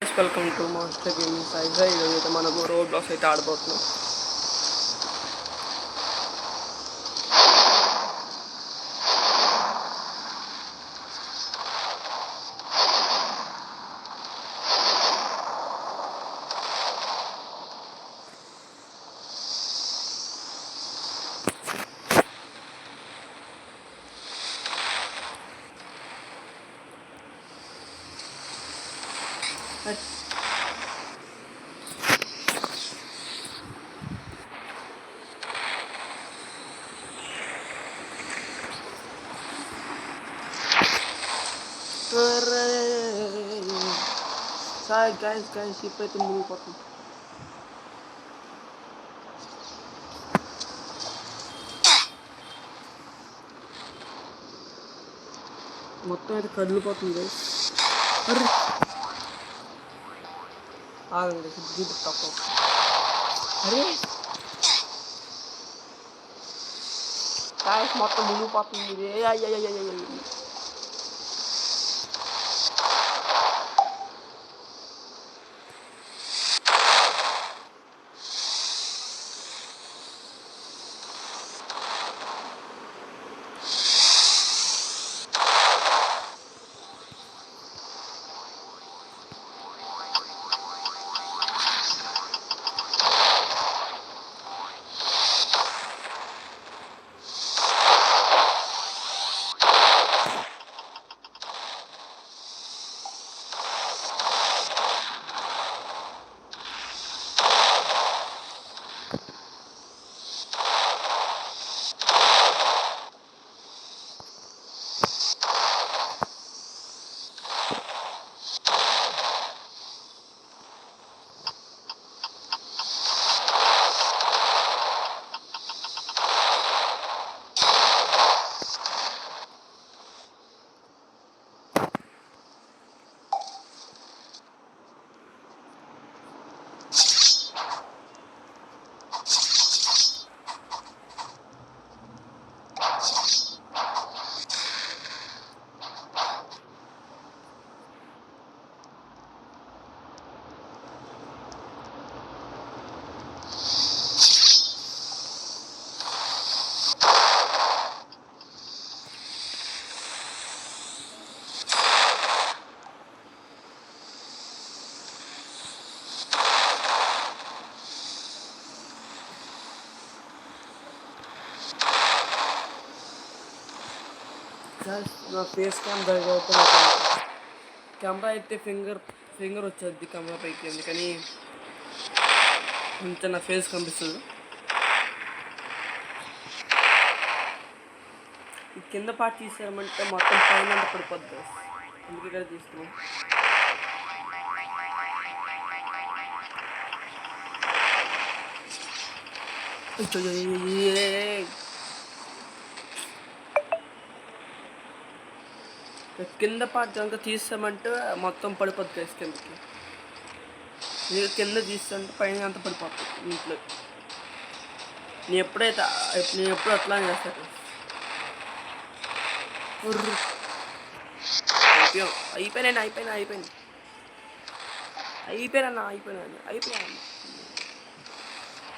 Welcome to master gaming size. ఈరోజు అయితే మనకు రోడ్ బ్లాక్స్ అయితే ఆడబోతున్నాం. గైస్ షిప్ అయితే మునిగిపోతుంది. మొత్తం అయితే కదిలిపోతుంది గైస్. ఆగండి జీప్ తక్కువ. అరే గైస్ మొత్తం మునిగిపోతుంది. నా ఫేస్ క్యామ్ బ్యాగ్ అవుతుంది. కెమెరా అయితే ఫింగర్ వచ్చేది కెమెరా పైకి, అందుకని కొంచెం నా ఫేస్ కనిపిస్తుంది. ఈ కింద పార్ట్ తీసామంటే మొత్తం పైన పడిపోద్ది, అందుకే ఇక్కడ తీసుకున్నాం. కింద పార్ట్ కనుక తీసామంటే మొత్తం పడిపోద్ది గైస్ కిందకి. మీరు కింద తీస్తుంటే పైన అంత పడిపోతుంది ఇంట్లో. నేను ఎప్పుడు అట్లా చేస్తాను. అయిపోయినా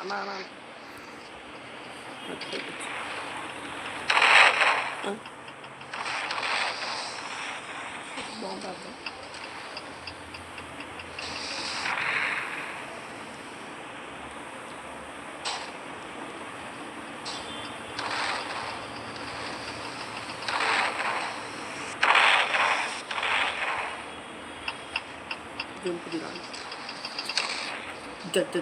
అన్నా బాగుంటుంది. జంపు దిగాలి. జడ్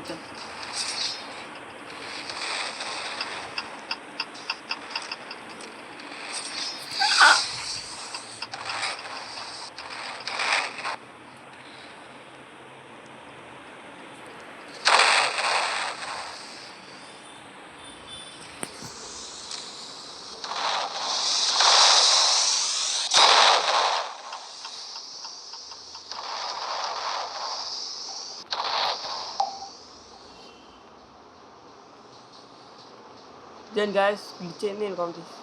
Then guys, glitch నేను కౌంట్ చేసి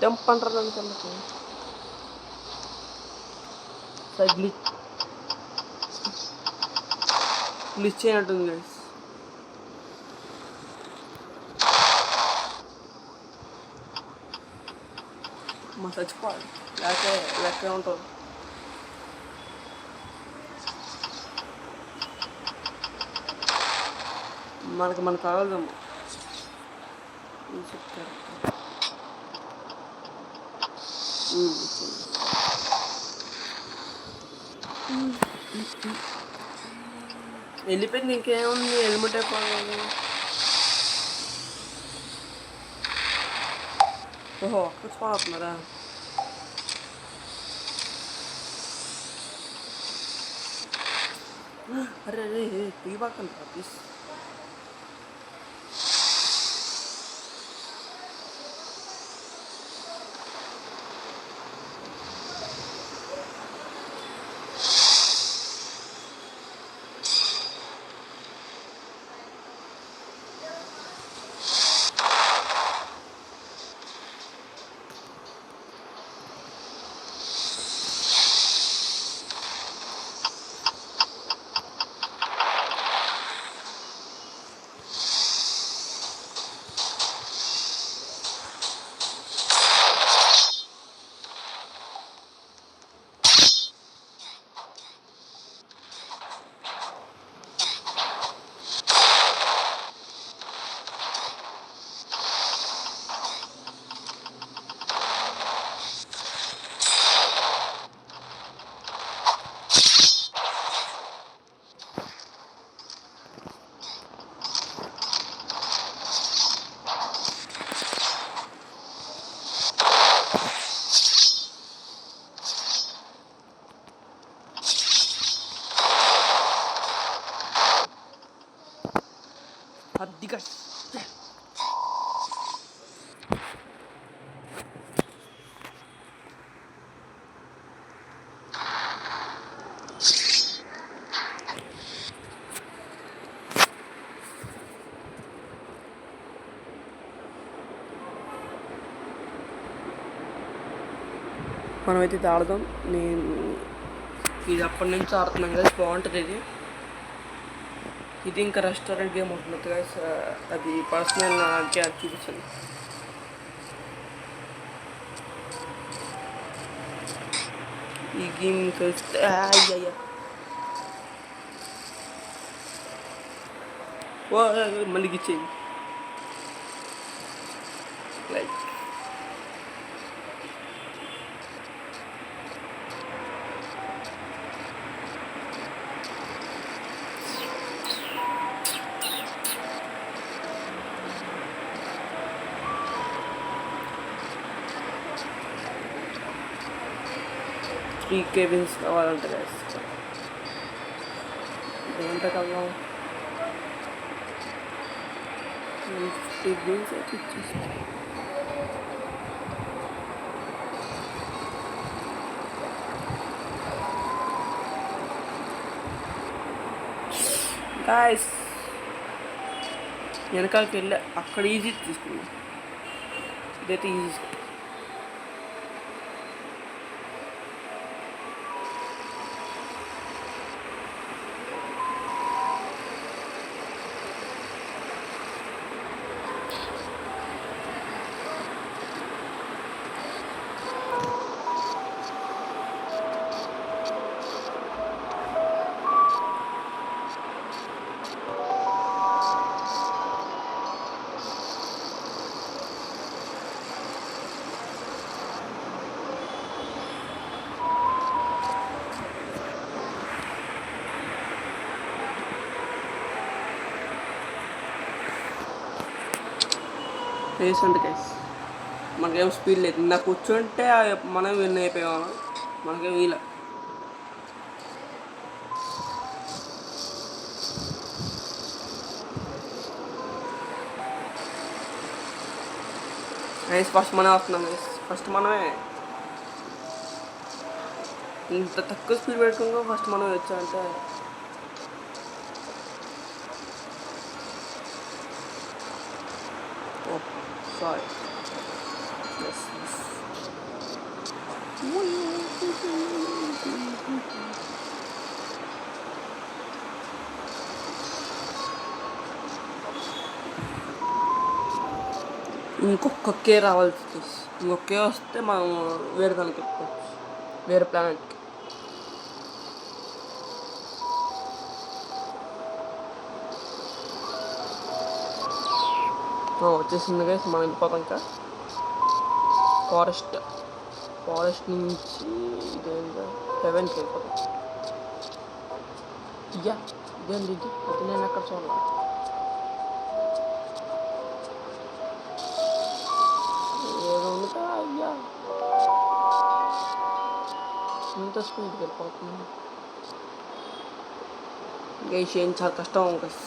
టెంప్ అంటారు దానికి. గ్లిచ్ అయినట్టుంది గైస్. మా చచ్చిపోవాలి లేకపోతే ఎక్కడ ఉంటారు. మనకు కావాలమ్మా చెప్తారు. వెళ్ళిపోయింది. ఇంకేముంది, హెల్మెట్ అయిపోవాలి. ఓహో అక్కడ స్పాన్ అవుతున్నారా? అరే అరే తీయబాకండి ప్లీజ్. అద్దిగా మనమైతే ఇది ఆడదాం. ఇది అప్పటి నుంచి ఆడుతున్నాం కదా, బాగుంటుంది ఇది. ఇది ఇంకా రెస్టారెంట్ గేమ్ ఉంటుంది కదా, అది పర్సనల్ నాకే అది చూపించాను. ఈ గేమ్ చూస్తే అయ్యయ్యా ఓ మళ్ళీ ఇచ్చేది లైక్ త్రీ కేబిన్స్ కావాలంటే దేంట్లో కలదాం. 50 బీన్స్ అయితే ఇచ్చేసి గాయస్ వెనకాలకి వెళ్ళా, అక్కడ ఈజీ తీసుకున్నాం. ఇదైతే ఈజీ. రేస్ అంటే గైస్ మనకేం స్పీడ్ లేదు. నాకు కూర్చుంటే మనం విన్ అయిపోయాము. మనకేం వీల గైస్ ఫస్ట్ మనమే వస్తున్నాం గైస్. ఫస్ట్ మనమే ఇంత తక్కువ స్పీడ్ పెట్టుకుంటూ ఫస్ట్ మనం వచ్చామంటే sorry. Yes. ఇంకొకే రావాల్సి వస్తుంది. ఇంకొకే వస్తే మనం వేరే దానికి వెళ్ళిపోవచ్చు, వేరే ప్లానెట్కి. వచ్చేసింది గైస్, మనం వెళ్ళిపోతాం. ఇంకా ఫారెస్ట్ నుంచి ఇదేంటో హెవెన్కి వెళ్ళిపోతాం. ఇదేంటి ఇది? అది నేను ఎక్కడ చూడాలి? ఏదో ఉందిగా. ఇంత స్పీడ్కి వెళ్ళిపోతుంది గైస్, ఏం చాలా కష్టం గైస్.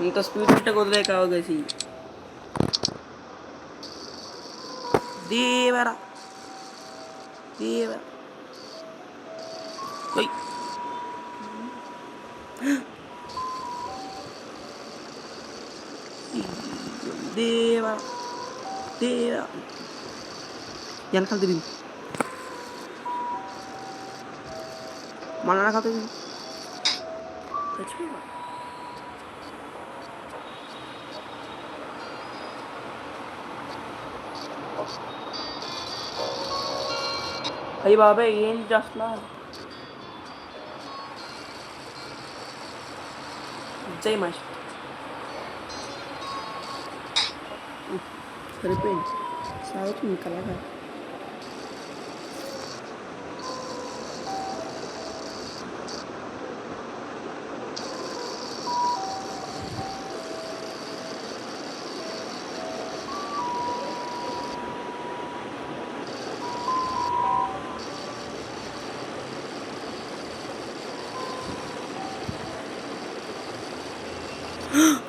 ఇంత స్పీడ్ ఉంటే వదిలే కావు గైస్. దేవరా దేవా వెనకాల తిరిగింది, మన వెనకాల తిరిగింది. చచ్చిపోయా. అయ్యి బాబాయ్, ఏం చేస్తున్నా? జై మహేష్. సరిపోయింది, సాగుతుంది కలగా.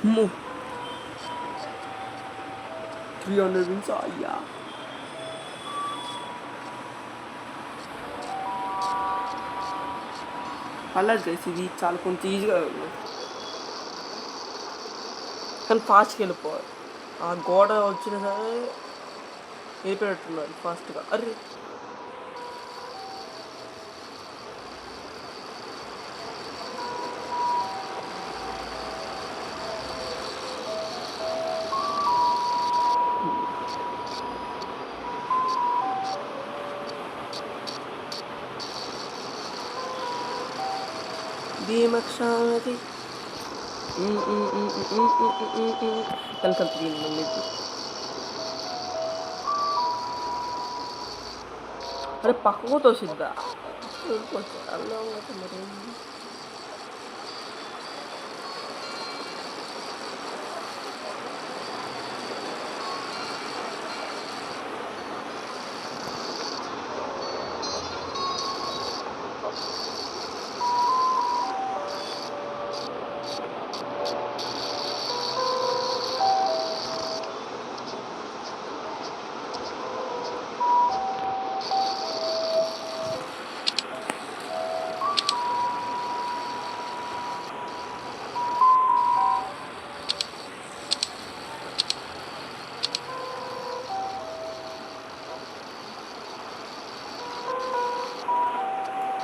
అమ్మో, 300 wins అయ్యా. పర్లేదు గైస్, ఇది చాలా కొంచెం ఈజీగా కానీ ఫాస్ట్గా వెళ్ళిపోవాలి. ఆ గోడ వచ్చినా సరే వెళ్ళిపోయేటట్టున్నారు ఫాస్ట్గా. అరే భీమక్షాది కనకత్రి. అరే పక్కకు తోసిద్దా? అలా మరి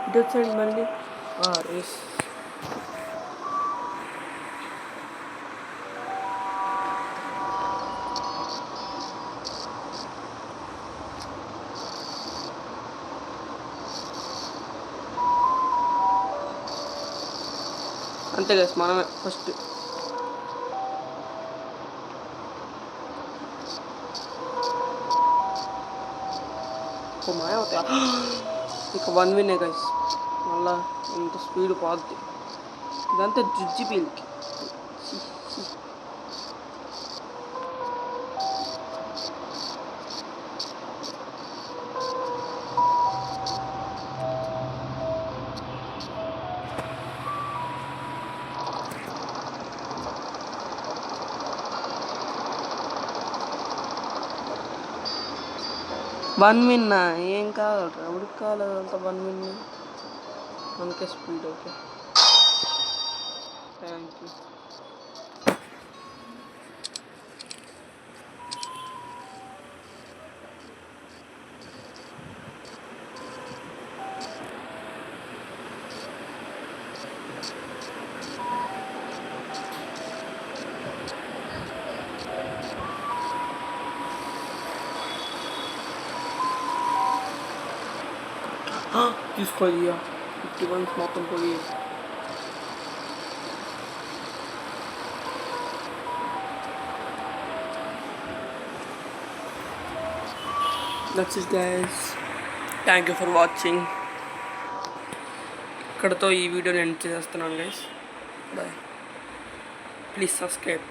ఇటు వచ్చండి మళ్ళీ రేస్. అంతే కదా, మనమే ఫస్ట్. మాయ అవుతాయి ఇక 1 win గైస్. మళ్ళా ఇంత స్పీడ్ పోద్ది. ఇదంతా జుజ్జి పీల్కి. 1 win ఏం కావాలి, ఎవరికి కావాలి అంత 1 win? మనకే స్పీడ్. Okay, thank you. తీసుకోవాలి 51 మొత్తం పోయి. That's it guys, thank you for watching. ఇక్కడతో ఈ వీడియోని ఎండ్ చేస్తున్నాను గైస్. Bye, please subscribe.